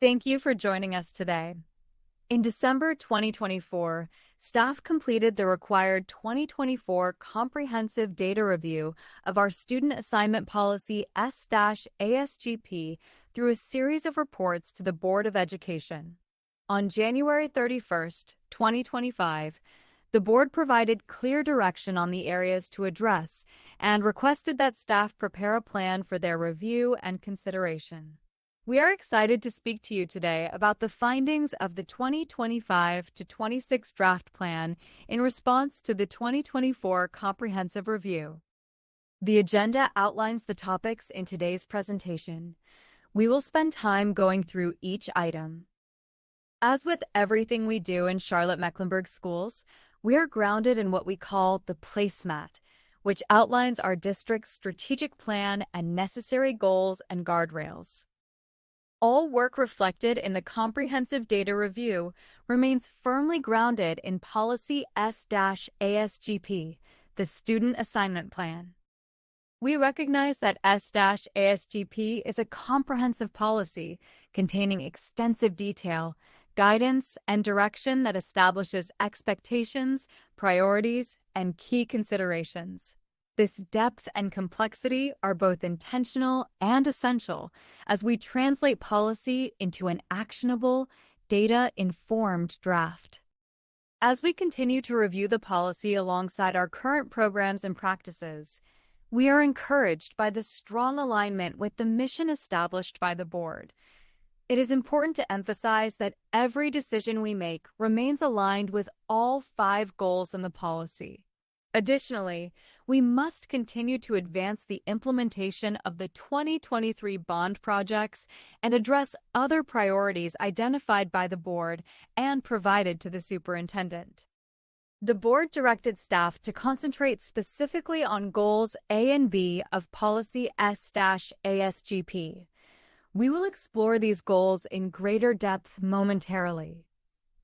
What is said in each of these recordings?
Thank you for joining us today. In December 2024, staff completed the required 2024 comprehensive data review of our student assignment policy S-ASGP through a series of reports to the Board of Education. On January 31st, 2025, the board provided clear direction on the areas to address and requested that staff prepare a plan for their review and consideration. We are excited to speak to you today about the findings of the 2025-26 draft plan in response to the 2024 comprehensive review. The agenda outlines the topics in today's presentation. We will spend time going through each item. As with everything we do in Charlotte-Mecklenburg schools, we are grounded in what we call the placemat, which outlines our district's strategic plan and necessary goals and guardrails. All work reflected in the comprehensive data review remains firmly grounded in Policy S-ASGP, the Student Assignment Plan. We recognize that S-ASGP is a comprehensive policy containing extensive detail, guidance, and direction that establishes expectations, priorities, and key considerations. This depth and complexity are both intentional and essential as we translate policy into an actionable, data-informed draft. As we continue to review the policy alongside our current programs and practices, we are encouraged by the strong alignment with the mission established by the board. It is important to emphasize that every decision we make remains aligned with all 5 goals in the policy. Additionally, we must continue to advance the implementation of the 2023 bond projects and address other priorities identified by the board and provided to the superintendent. The board directed staff to concentrate specifically on goals A and B of Policy S-ASGP. We will explore these goals in greater depth momentarily.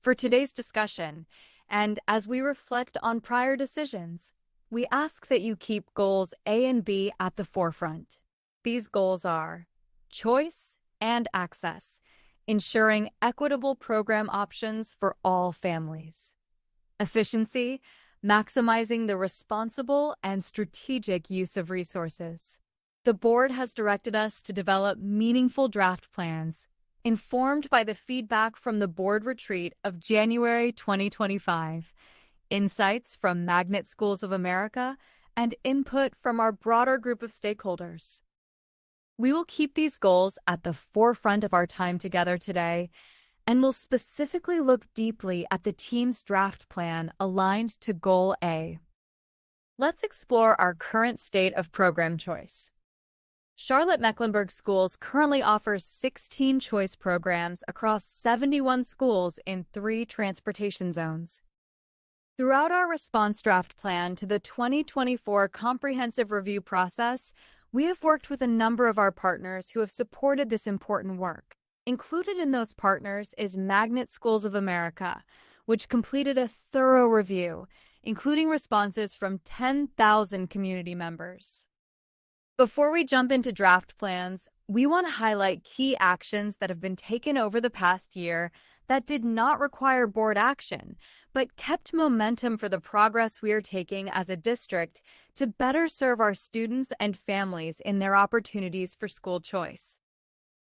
For today's discussion, and as we reflect on prior decisions, we ask that you keep goals A and B at the forefront. These goals are choice and access, ensuring equitable program options for all families. Efficiency, maximizing the responsible and strategic use of resources. The board has directed us to develop meaningful draft plans informed by the feedback from the board retreat of January 2025, insights from Magnet Schools of America, and input from our broader group of stakeholders. We will keep these goals at the forefront of our time together today, and will specifically look deeply at the team's draft plan aligned to Goal A. Let's explore our current state of program choice. Charlotte-Mecklenburg Schools currently offers 16 choice programs across 71 schools in 3 transportation zones. Throughout our response draft plan to the 2024 comprehensive review process, we have worked with a number of our partners who have supported this important work. Included in those partners is Magnet Schools of America, which completed a thorough review, including responses from 10,000 community members. Before we jump into draft plans, we want to highlight key actions that have been taken over the past year that did not require board action, but kept momentum for the progress we are taking as a district to better serve our students and families in their opportunities for school choice.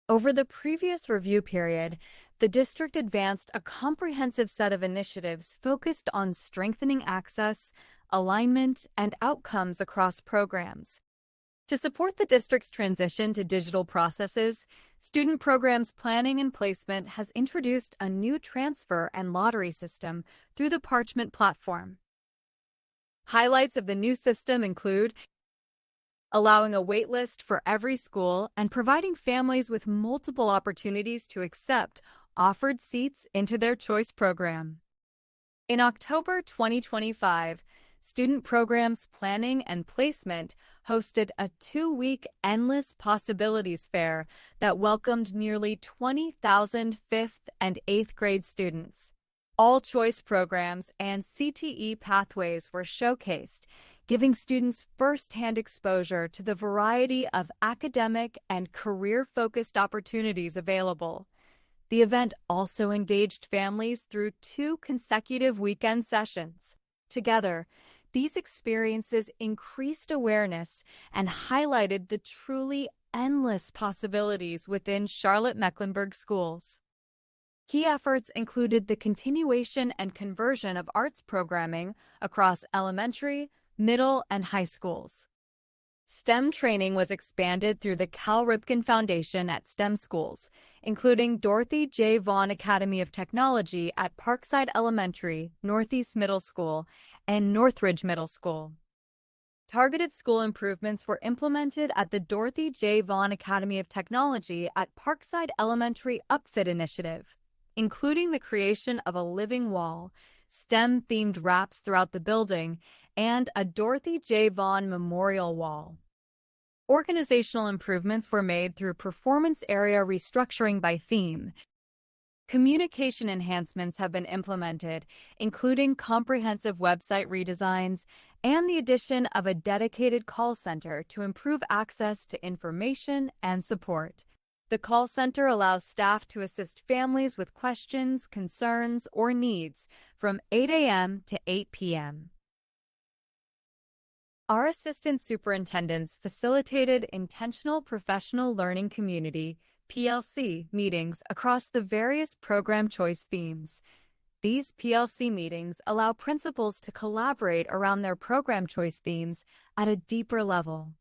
Over the previous review period, the district advanced a comprehensive set of initiatives focused on strengthening access, alignment, and outcomes across programs. To support the district's transition to digital processes, Student Programs Planning and Placement has introduced a new transfer and lottery system through the Parchment platform. Highlights of the new system include allowing a wait list for every school and providing families with multiple opportunities to accept offered seats into their choice program. In October 2025, Student Programs Planning and Placement hosted a 2-week Endless Possibilities Fair that welcomed nearly 20,000 5th and 8th grade students. All choice programs and CTE pathways were showcased, giving students first-hand exposure to the variety of academic and career-focused opportunities available. The event also engaged families through 2 consecutive weekend sessions. Together, these experiences increased awareness and highlighted the truly endless possibilities within Charlotte-Mecklenburg schools. Key efforts included the continuation and conversion of arts programming across elementary, middle, and high schools. STEM training was expanded through the Cal Ripken Foundation at STEM schools, including Dorothy J. Vaughan Academy of Technology at Parkside Elementary, Northeast Middle School, and Northridge Middle School. Targeted school improvements were implemented at the Dorothy J. Vaughan Academy of Technology at Parkside Elementary Upfit Initiative, including the creation of a living wall, STEM-themed wraps throughout the building, and a Dorothy J. Vaughan Memorial Wall. Organizational improvements were made through performance area restructuring by theme. Communication enhancements have been implemented, including comprehensive website redesigns and the addition of a dedicated call center to improve access to information and support. The call center allows staff to assist families with questions, concerns, or needs from 8 a.m. to 8 p.m. Our assistant superintendents facilitated intentional professional learning community (PLC) meetings across the various program choice themes. These PLC meetings allow principals to collaborate around their program choice themes at a deeper level.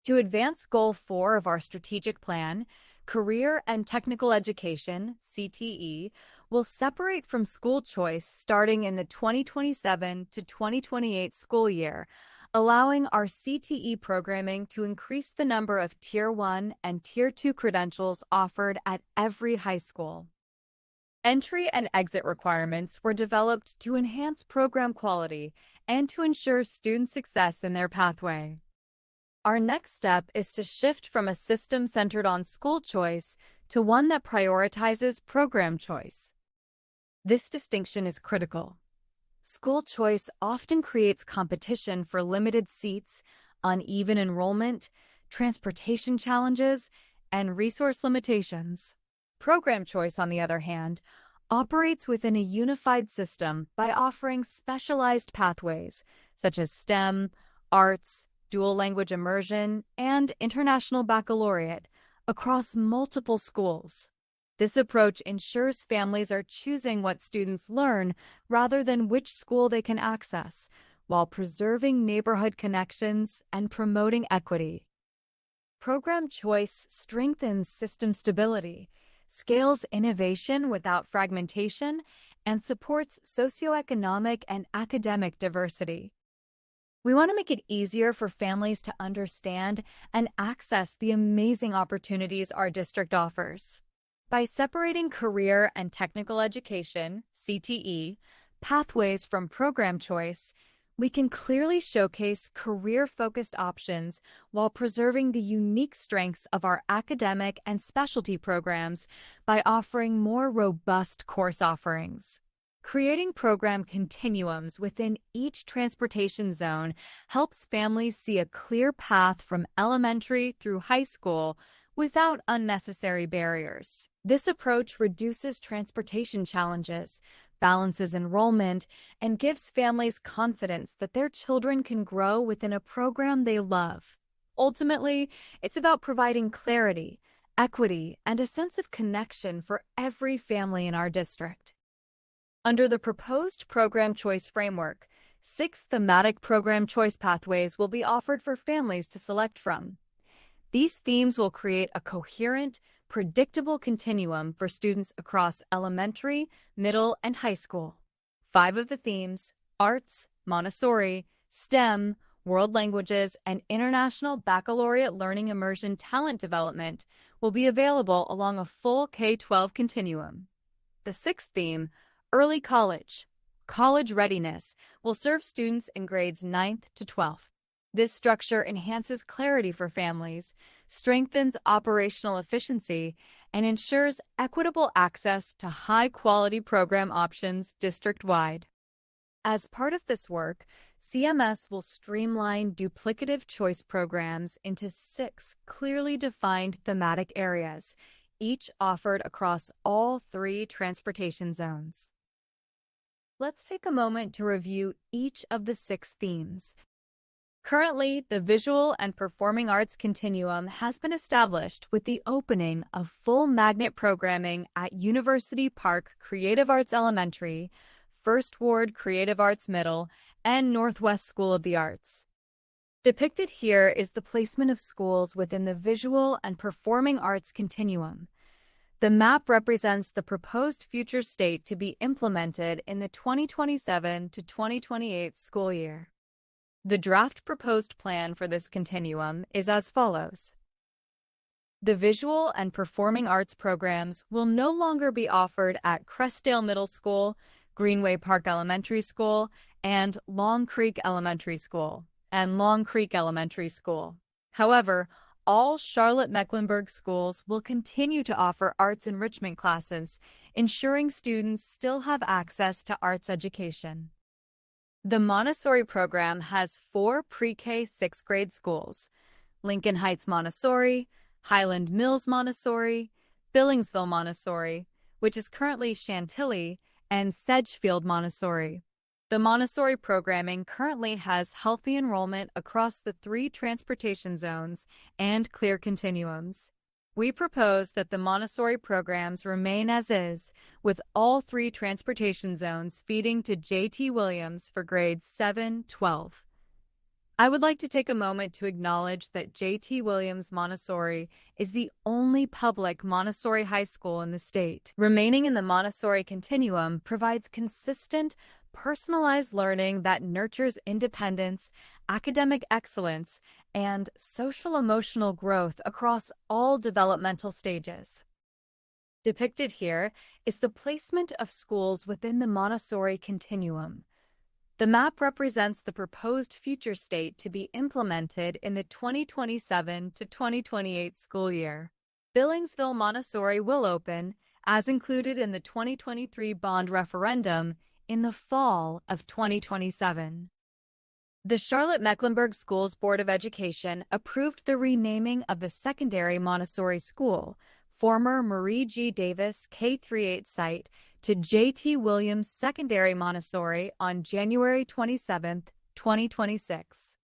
To advance Goal 4 of our strategic plan, Career and Technical Education (CTE) will separate from school choice starting in the 2027 to 2028 school year, allowing our CTE programming to increase the number of Tier 1 and Tier 2 credentials offered at every high school. Entry and exit requirements were developed to enhance program quality and to ensure student success in their pathway. Our next step is to shift from a system centered on school choice to one that prioritizes program choice. This distinction is critical. School choice often creates competition for limited seats, uneven enrollment, transportation challenges, and resource limitations. Program choice, on the other hand, operates within a unified system by offering specialized pathways such as STEM, arts, dual language immersion, and international baccalaureate across multiple schools. This approach ensures families are choosing what students learn rather than which school they can access, while preserving neighborhood connections and promoting equity. Program choice strengthens system stability, scales innovation without fragmentation, and supports socioeconomic and academic diversity. We want to make it easier for families to understand and access the amazing opportunities our district offers. By separating career and technical education, CTE, pathways from program choice, we can clearly showcase career-focused options while preserving the unique strengths of our academic and specialty programs by offering more robust course offerings. Creating program continuums within each transportation zone helps families see a clear path from elementary through high school without unnecessary barriers. This approach reduces transportation challenges, balances enrollment, and gives families confidence that their children can grow within a program they love. Ultimately, it's about providing clarity, equity, and a sense of connection for every family in our district. Under the proposed program choice framework, 6 thematic program choice pathways will be offered for families to select from. These themes will create a coherent, predictable continuum for students across elementary, middle, and high school. 5 of the themes, arts, Montessori, STEM, world languages, and international baccalaureate learning immersion talent development, will be available along a full K-12 continuum. The 6th theme, early college readiness, will serve students in grades 9th to 12th. This structure enhances clarity for families, strengthens operational efficiency, and ensures equitable access to high-quality program options district-wide. As part of this work, CMS will streamline duplicative choice programs into 6 clearly defined thematic areas, each offered across all 3 transportation zones. Let's take a moment to review each of the 6 themes. Currently, the Visual and Performing Arts Continuum has been established with the opening of full magnet programming at University Park Creative Arts Elementary, First Ward Creative Arts Middle, and Northwest School of the Arts. Depicted here is the placement of schools within the Visual and Performing Arts Continuum. The map represents the proposed future state to be implemented in the 2027 to 2028 school year. The draft proposed plan for this continuum is as follows. The visual and performing arts programs will no longer be offered at Crestdale Middle School, Greenway Park Elementary School, and Long Creek Elementary School, However, all Charlotte-Mecklenburg schools will continue to offer arts enrichment classes, ensuring students still have access to arts education. The Montessori program has 4 pre-K 6th grade schools: Lincoln Heights Montessori, Highland Mills Montessori, Billingsville Montessori, which is currently Chantilly, and Sedgefield Montessori. The Montessori programming currently has healthy enrollment across the 3 transportation zones and clear continuums. We propose that the Montessori programs remain as is, with all 3 transportation zones feeding to J.T. Williams for grades 7-12. I would like to take a moment to acknowledge that J.T. Williams Montessori is the only public Montessori high school in the state. Remaining in the Montessori continuum provides consistent, personalized learning that nurtures independence, academic excellence, and social-emotional growth across all developmental stages. Depicted here is the placement of schools within the Montessori continuum. The map represents the proposed future state to be implemented in the 2027 to 2028 school year. Billingsville Montessori will open, as included in the 2023 bond referendum, in the fall of 2027. The Charlotte-Mecklenburg Schools Board of Education approved the renaming of the secondary Montessori school, former Marie G. Davis K-38 site, to J.T. Williams Secondary Montessori on January 27, 2026.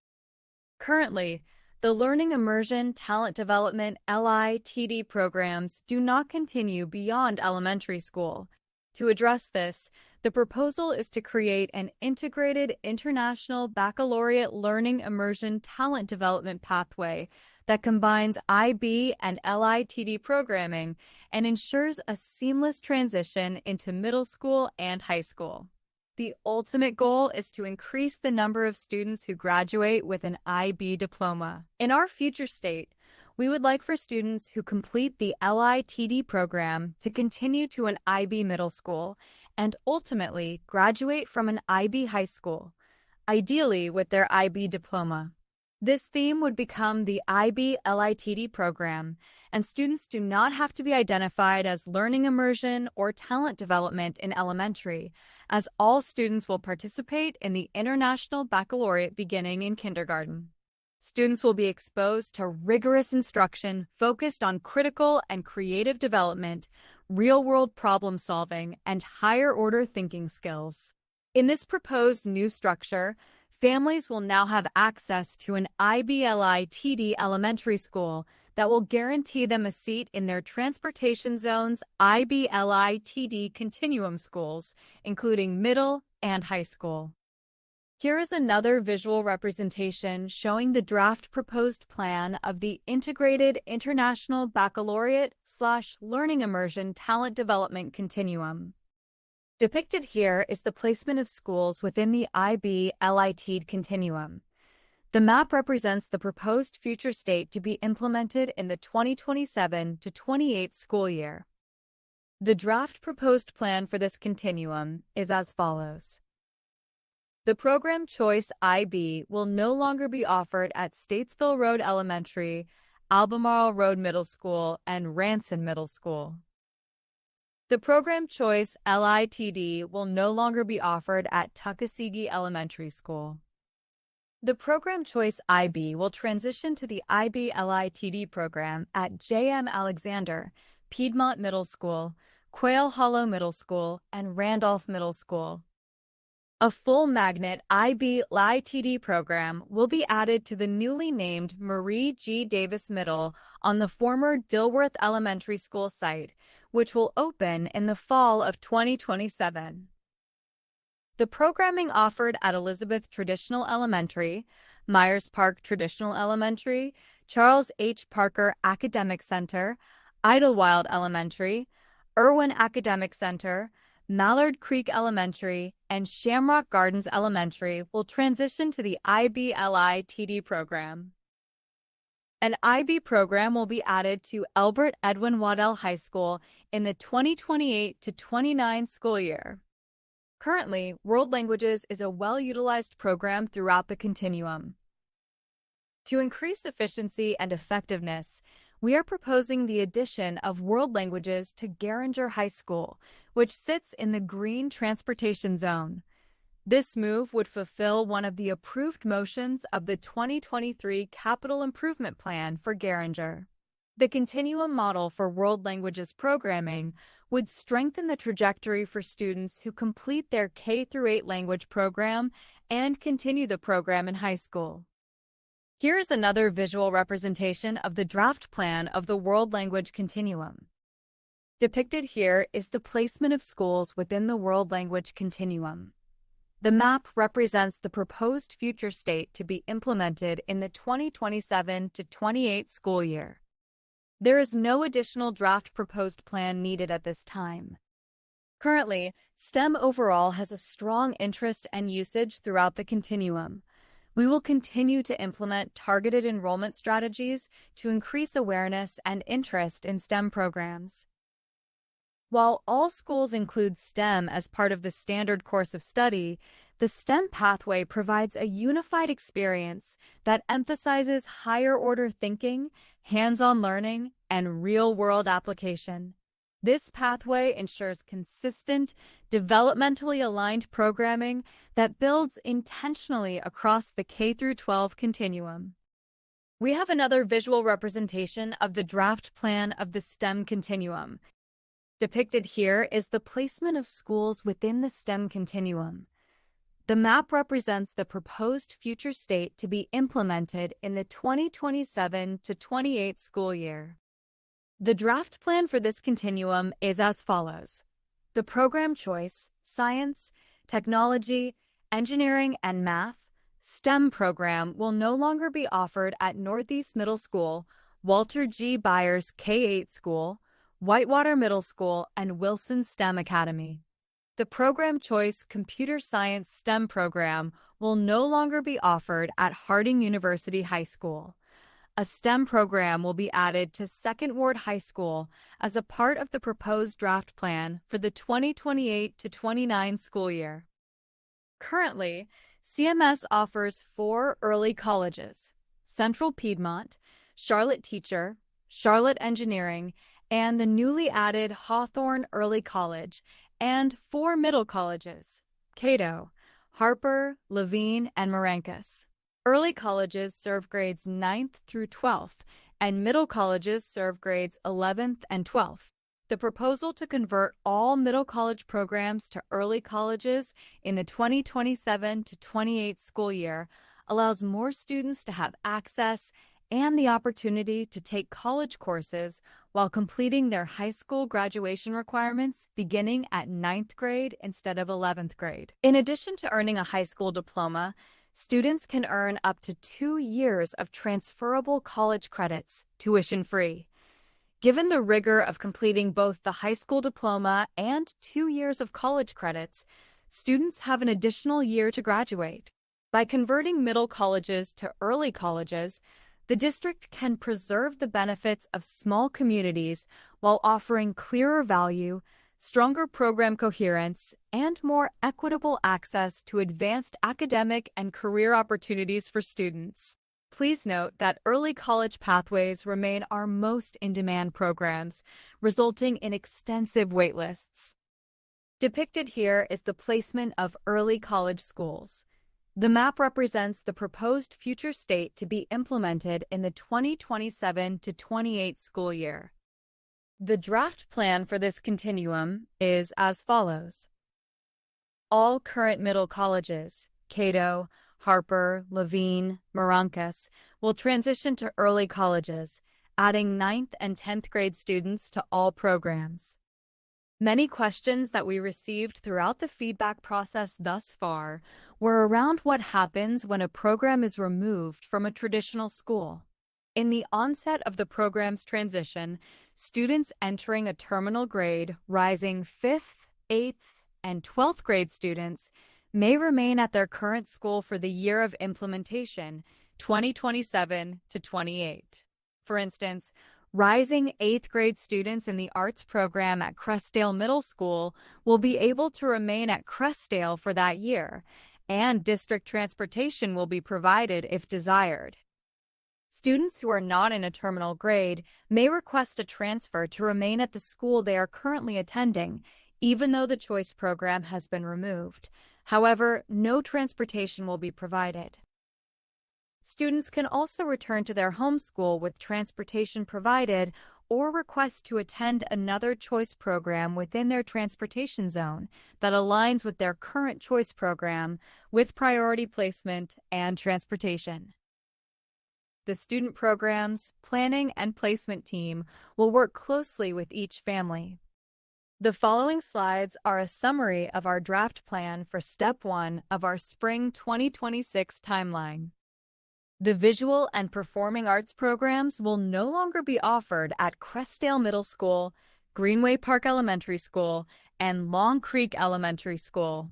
Currently, the Learning Immersion Talent Development LITD programs do not continue beyond elementary school. To address this, the proposal is to create an integrated international baccalaureate learning immersion talent development pathway that combines IB and LITD programming and ensures a seamless transition into middle school and high school. The ultimate goal is to increase the number of students who graduate with an IB diploma. In our future state, we would like for students who complete the LITD program to continue to an IB middle school and ultimately graduate from an IB high school, ideally with their IB diploma. This theme would become the IB LITD program, and students do not have to be identified as learning immersion or talent development in elementary, as all students will participate in the International Baccalaureate beginning in kindergarten. Students will be exposed to rigorous instruction focused on critical and creative development, real-world problem-solving, and higher-order thinking skills. In this proposed new structure, families will now have access to an IBLITD elementary school that will guarantee them a seat in their transportation zone's IBLITD continuum schools, including middle and high school. Here is another visual representation showing the draft proposed plan of the Integrated International Baccalaureate/Learning Immersion Talent Development Continuum. Depicted here is the placement of schools within the IB LITD continuum. The map represents the proposed future state to be implemented in the 2027 to 28 school year. The draft proposed plan for this continuum is as follows. The program choice IB will no longer be offered at Statesville Road Elementary, Albemarle Road Middle School, and Ranson Middle School. The program choice LITD will no longer be offered at Tuckasegee Elementary School. The program choice IB will transition to the IB LITD program at J.M. Alexander, Piedmont Middle School, Quail Hollow Middle School, and Randolph Middle School. A full magnet IB-LITD program will be added to the newly named Marie G. Davis Middle on the former Dilworth Elementary School site, which will open in the fall of 2027. The programming offered at Elizabeth Traditional Elementary, Myers Park Traditional Elementary, Charles H. Parker Academic Center, Idlewild Elementary, Irwin Academic Center, Mallard Creek Elementary, and Shamrock Gardens Elementary will transition to the IB-LITD program. An IB program will be added to Albert Edwin Waddell High School in the 2028-29 school year. Currently, World Languages is a well-utilized program throughout the continuum. To increase efficiency and effectiveness, we are proposing the addition of World Languages to Garinger High School, which sits in the Green Transportation Zone. This move would fulfill one of the approved motions of the 2023 Capital Improvement Plan for Garinger. The continuum model for World Languages programming would strengthen the trajectory for students who complete their K-8 language program and continue the program in high school. Here is another visual representation of the draft plan of the World Language Continuum. Depicted here is the placement of schools within the World Language Continuum. The map represents the proposed future state to be implemented in the 2027-28 school year. There is no additional draft proposed plan needed at this time. Currently, STEM overall has a strong interest and usage throughout the continuum. We will continue to implement targeted enrollment strategies to increase awareness and interest in STEM programs. While all schools include STEM as part of the standard course of study, the STEM pathway provides a unified experience that emphasizes higher-order thinking, hands-on learning, and real-world application. This pathway ensures consistent, developmentally aligned programming that builds intentionally across the K-12 continuum. We have another visual representation of the draft plan of the STEM continuum. Depicted here is the placement of schools within the STEM continuum. The map represents the proposed future state to be implemented in the 2027-28 school year. The draft plan for this continuum is as follows. The program choice, science, technology, engineering, and math, STEM program will no longer be offered at Northeast Middle School, Walter G. Byers K-8 School, Whitewater Middle School, and Wilson STEM Academy. The program choice computer science STEM program will no longer be offered at Harding University High School. A STEM program will be added to Second Ward High School as a part of the proposed draft plan for the 2028-29 school year. Currently, CMS offers 4 early colleges: Central Piedmont, Charlotte Teacher, Charlotte Engineering, and the newly added Hawthorne Early College, and 4 middle colleges: Cato, Harper, Levine, and Maracus. Early colleges serve grades 9th through 12th, and middle colleges serve grades 11th and 12th. The proposal to convert all middle college programs to early colleges in the 2027-28 school year allows more students to have access and the opportunity to take college courses while completing their high school graduation requirements beginning at 9th grade instead of 11th grade. In addition to earning a high school diploma, students can earn up to 2 years of transferable college credits, tuition-free. Given the rigor of completing both the high school diploma and 2 years of college credits, students have an additional year to graduate. By converting middle colleges to early colleges, the district can preserve the benefits of small communities while offering clearer value, stronger program coherence, and more equitable access to advanced academic and career opportunities for students. Please note that early college pathways remain our most in-demand programs, resulting in extensive waitlists. Depicted here is the placement of early college schools. The map represents the proposed future state to be implemented in the 2027-28 school year. The draft plan for this continuum is as follows. All current middle colleges, Cato, Harper, Levine, Maracas, will transition to early colleges, adding 9th and 10th grade students to all programs. Many questions that we received throughout the feedback process thus far were around what happens when a program is removed from a traditional school. In the onset of the program's transition, students entering a terminal grade, rising 5th, 8th, and 12th grade students may remain at their current school for the year of implementation, 2027 to 28. For instance, rising 8th grade students in the arts program at Crestdale Middle School will be able to remain at Crestdale for that year, and district transportation will be provided if desired. Students who are not in a terminal grade may request a transfer to remain at the school they are currently attending, even though the choice program has been removed. However, no transportation will be provided. Students can also return to their home school with transportation provided or request to attend another choice program within their transportation zone that aligns with their current choice program with priority placement and transportation. The student programs, planning, and placement team will work closely with each family. The following slides are a summary of our draft plan for Step 1 of our Spring 2026 timeline. The visual and performing arts programs will no longer be offered at Crestdale Middle School, Greenway Park Elementary School, and Long Creek Elementary School,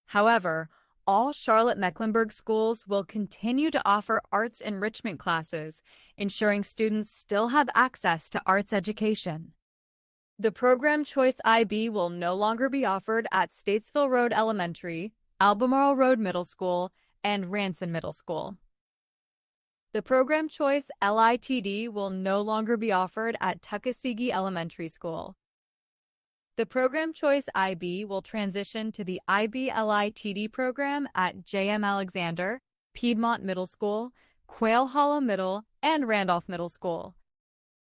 However, all Charlotte-Mecklenburg schools will continue to offer arts enrichment classes, ensuring students still have access to arts education. The program choice IB will no longer be offered at Statesville Road Elementary, Albemarle Road Middle School, and Ranson Middle School. The program choice LITD will no longer be offered at Tuckasegee Elementary School. The program choice IB will transition to the IB LITD program at JM Alexander, Piedmont Middle School, Quail Hollow Middle, and Randolph Middle School.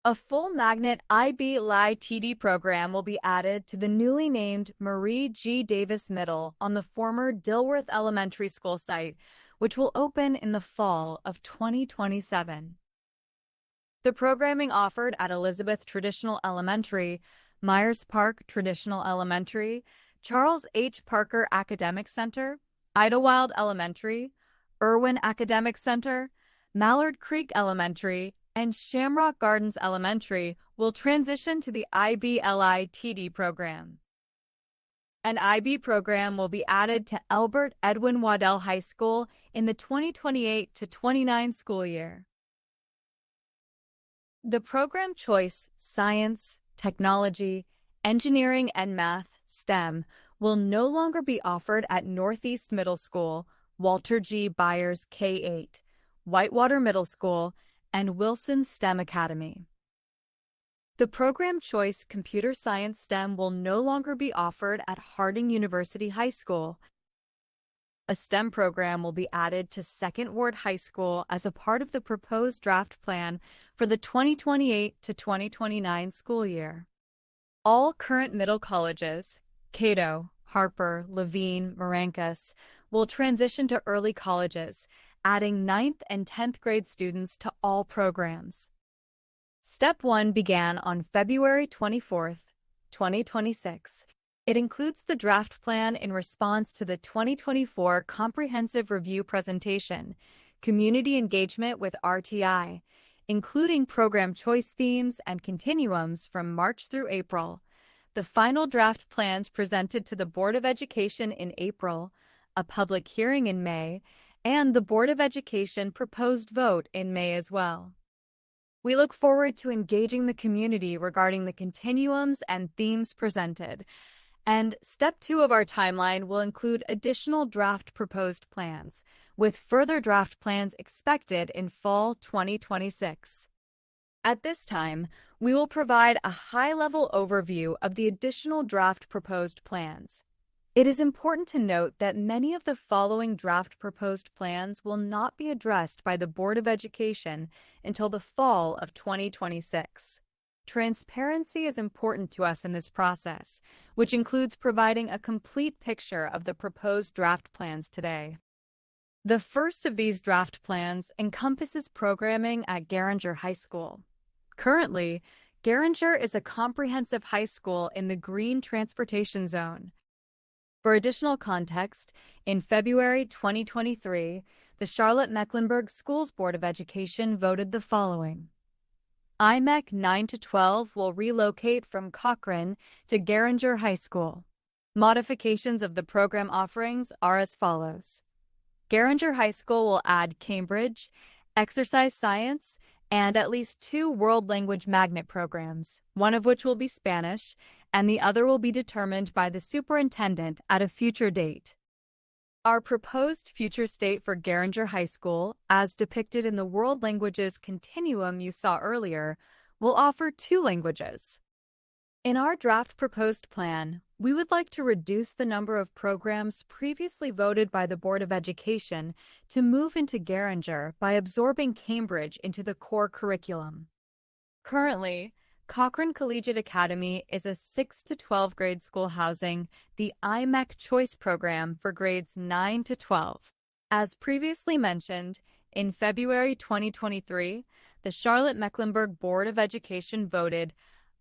A full magnet IB LITD program will be added to the newly named Marie G. Davis Middle on the former Dilworth Elementary School site, which will open in the fall of 2027. The programming offered at Elizabeth Traditional Elementary, Myers Park Traditional Elementary, Charles H. Parker Academic Center, Idlewild Elementary, Irwin Academic Center, Mallard Creek Elementary, and Shamrock Gardens Elementary will transition to the IB LITD program. An IB program will be added to Elbert Edwin Waddell High School in the 2028 to 29 school year. The program choice Science, Technology, Engineering, and Math, STEM, will no longer be offered at Northeast Middle School, Walter G. Byers K-8, Whitewater Middle School, and Wilson STEM Academy. The program choice Computer Science STEM will no longer be offered at Harding University High School. A STEM program will be added to Second Ward High School as a part of the proposed draft plan for the 2028 to 2029 school year. All current middle colleges, Cato, Harper, Levine, Maracas, will transition to early colleges, adding 9th and 10th grade students to all programs. Step 1 began on February 24, 2026. It includes the draft plan in response to the 2024 Comprehensive Review Presentation, Community Engagement with RTI, including program choice themes and continuums from March through April. The final draft plans presented to the Board of Education in April, a public hearing in May, and the Board of Education proposed vote in May as well. We look forward to engaging the community regarding the continuums and themes presented. And Step 2 of our timeline will include additional draft proposed plans, with further draft plans expected in fall 2026. At this time, we will provide a high-level overview of the additional draft proposed plans. It is important to note that many of the following draft proposed plans will not be addressed by the Board of Education until the fall of 2026. Transparency is important to us in this process, which includes providing a complete picture of the proposed draft plans today. The first of these draft plans encompasses programming at Garinger High School. Currently, Garinger is a comprehensive high school in the Green Transportation Zone. For additional context, in February 2023, the Charlotte-Mecklenburg Schools Board of Education voted the following. IMEC 9-12 will relocate from Cochrane to Garinger High School. Modifications of the program offerings are as follows. Garinger High School will add Cambridge, exercise science, and at least 2 world language magnet programs, one of which will be Spanish, and the other will be determined by the superintendent at a future date. Our proposed future state for Garinger High School, as depicted in the world languages continuum you saw earlier, will offer 2 languages. In our draft proposed plan, we would like to reduce the number of programs previously voted by the Board of Education to move into Garinger by absorbing Cambridge into the core curriculum. Currently, Cochrane Collegiate Academy is a 6 to 12 grade school housing the IMEC Choice Program for grades 9 to 12. As previously mentioned, in February 2023, the Charlotte-Mecklenburg Board of Education voted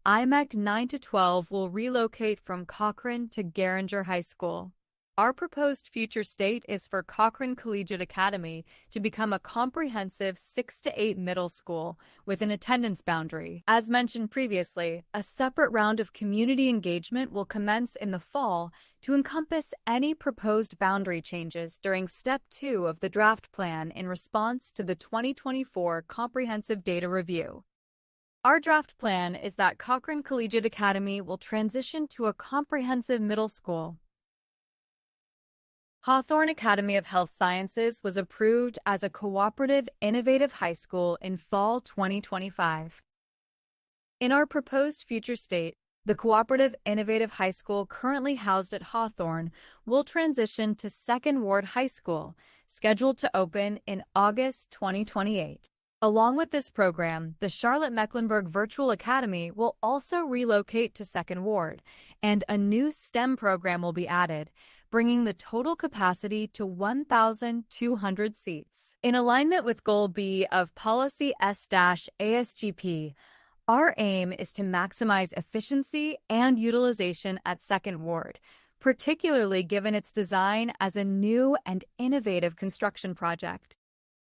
IMEC 9 to 12 will relocate from Cochrane to Garinger High School. Our proposed future state is for Cochrane Collegiate Academy to become a comprehensive 6 to 8 middle school with an attendance boundary. As mentioned previously, a separate round of community engagement will commence in the fall to encompass any proposed boundary changes during Step 2 of the draft plan in response to the 2024 Comprehensive Data Review. Our draft plan is that Cochrane Collegiate Academy will transition to a comprehensive middle school. Hawthorne Academy of Health Sciences was approved as a cooperative innovative high school in fall 2025. In our proposed future state, the cooperative innovative high school currently housed at Hawthorne will transition to Second Ward High School, scheduled to open in August 2028. Along with this program, the Charlotte-Mecklenburg Virtual Academy will also relocate to Second Ward, and a new STEM program will be added, bringing the total capacity to 1,200 seats. In alignment with Goal B of Policy S-ASGP, our aim is to maximize efficiency and utilization at Second Ward, particularly given its design as a new and innovative construction project.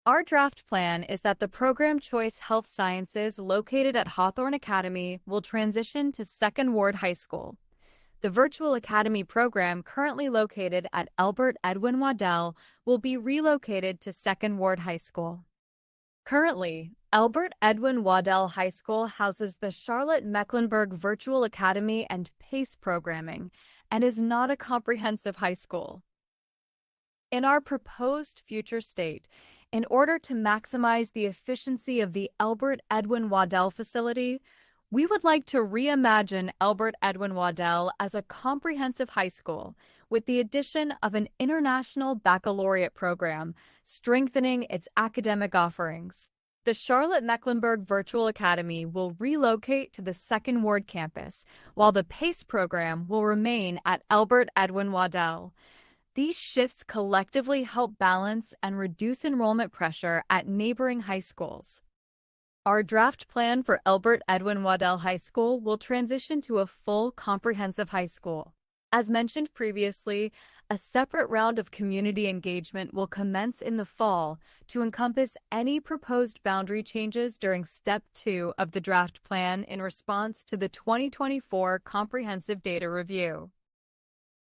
Our draft plan is that the Program Choice Health Sciences located at Hawthorne Academy will transition to Second Ward High School. The Virtual Academy program currently located at Albert Edwin Waddell will be relocated to Second Ward High School. Currently, Albert Edwin Waddell High School houses the Charlotte-Mecklenburg Virtual Academy and PACE programming and is not a comprehensive high school. In our proposed future state, in order to maximize the efficiency of the Albert Edwin Waddell facility, we would like to reimagine Albert Edwin Waddell as a comprehensive high school with the addition of an international baccalaureate program, strengthening its academic offerings. The Charlotte-Mecklenburg Virtual Academy will relocate to the Second Ward campus, while the PACE program will remain at Albert Edwin Waddell. These shifts collectively help balance and reduce enrollment pressure at neighboring high schools. Our draft plan for Albert Edwin Waddell High School will transition to a full comprehensive high school. As mentioned previously, a separate round of community engagement will commence in the fall to encompass any proposed boundary changes during Step 2 of the draft plan in response to the 2024 Comprehensive Data Review.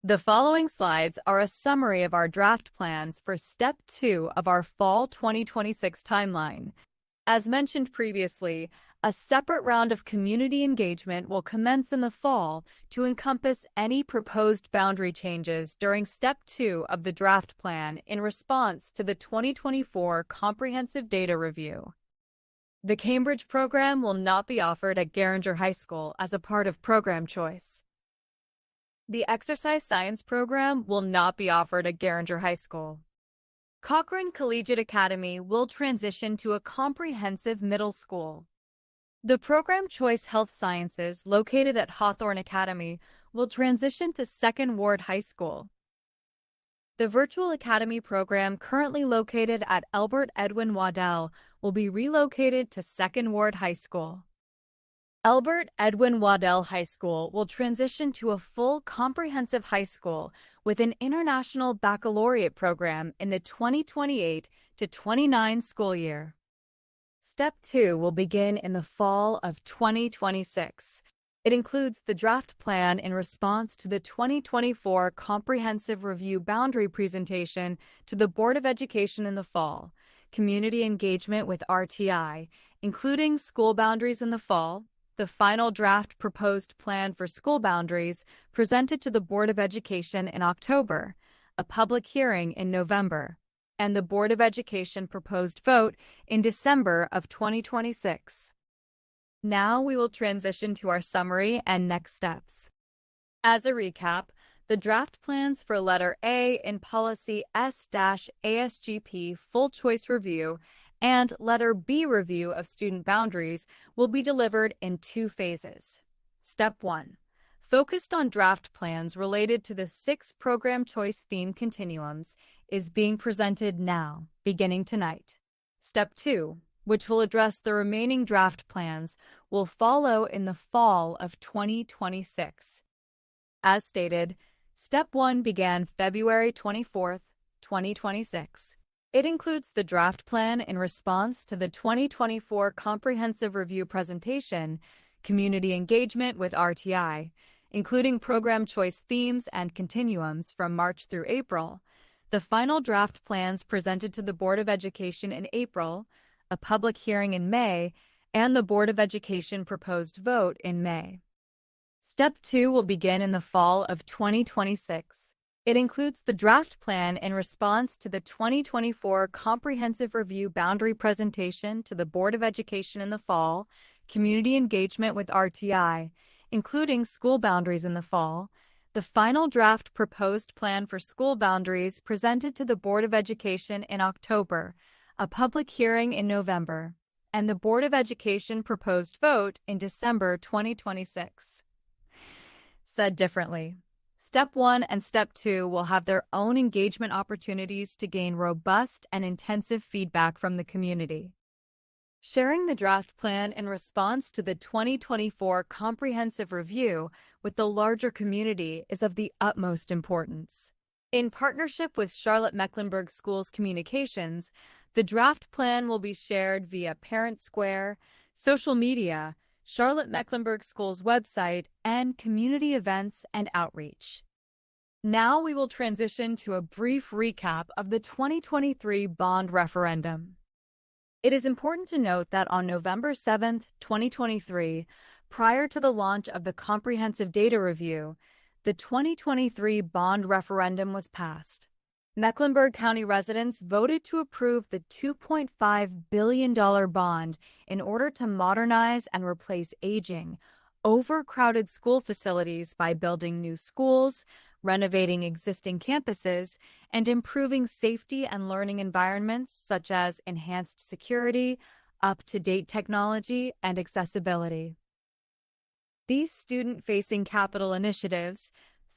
The following slides are a summary of our draft plans for Step 2 of our Fall 2026 timeline. As mentioned previously, a separate round of community engagement will commence in the fall to encompass any proposed boundary changes during Step 2 of the draft plan in response to the 2024 Comprehensive Data Review. The Cambridge program will not be offered at Garinger High School as a part of program choice. The exercise science program will not be offered at Garinger High School. Cochrane Collegiate Academy will transition to a comprehensive middle school. The program Choice Health Sciences, located at Hawthorne Academy, will transition to Second Ward High School. The Virtual Academy program, currently located at Albert Edwin Waddell, will be relocated to Second Ward High School. Albert Edwin Waddell High School will transition to a full comprehensive high school with an international baccalaureate program in the 2028 to 29 school year. Step 2 will begin in the fall of 2026. It includes the draft plan in response to the 2024 Comprehensive Review Boundary presentation to the Board of Education in the fall, community engagement with RTI, including school boundaries in the fall, the final draft proposed plan for school boundaries presented to the Board of Education in October, a public hearing in November, and the Board of Education proposed vote in December of 2026. Now we will transition to our summary and next steps. As a recap, the draft plans for Letter A in Policy S-ASGP Full Choice Review and Letter B Review of Student Boundaries will be delivered in 2 phases. Step 1. Focused on draft plans related to the 6 program choice theme continuums, is being presented now, beginning tonight. Step 2, which will address the remaining draft plans, will follow in the fall of 2026. As stated, Step 1 began February 24, 2026. It includes the draft plan in response to the 2024 Comprehensive Review presentation, community engagement with RTI, including program choice themes and continuums from March through April, the final draft plans presented to the Board of Education in April, a public hearing in May, and the Board of Education proposed vote in May. Step 2 will begin in the fall of 2026. It includes the draft plan in response to the 2024 Comprehensive Review Boundary presentation to the Board of Education in the fall, community engagement with RTI, including school boundaries in the fall, the final draft proposed plan for school boundaries presented to the Board of Education in October, a public hearing in November, and the Board of Education proposed vote in December 2026. Said differently, Step 1 and Step 2 will have their own engagement opportunities to gain robust and intensive feedback from the community. Sharing the draft plan in response to the 2024 Comprehensive Review with the larger community is of the utmost importance. In partnership with Charlotte-Mecklenburg Schools Communications, the draft plan will be shared via Parent Square, social media, Charlotte-Mecklenburg Schools website, and community events and outreach. Now we will transition to a brief recap of the 2023 bond referendum. It is important to note that on November 7, 2023, prior to the launch of the Comprehensive Data Review, the 2023 bond referendum was passed. Mecklenburg County residents voted to approve the $2.5 billion bond in order to modernize and replace aging, overcrowded school facilities by building new schools, renovating existing campuses, and improving safety and learning environments such as enhanced security, up-to-date technology, and accessibility. These student-facing capital initiatives,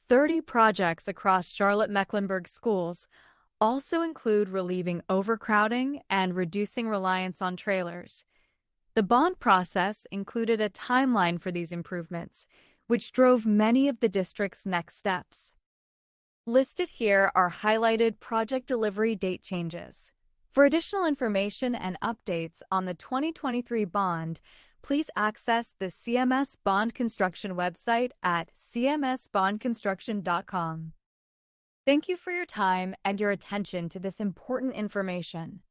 30 projects across Charlotte-Mecklenburg schools, also include relieving overcrowding and reducing reliance on trailers. The bond process included a timeline for these improvements, which drove many of the district's next steps. Listed here are highlighted project delivery date changes. For additional information and updates on the 2023 bond, please access the CMS Bond Construction website at cmsbondconstruction.com. Thank you for your time and your attention to this important information.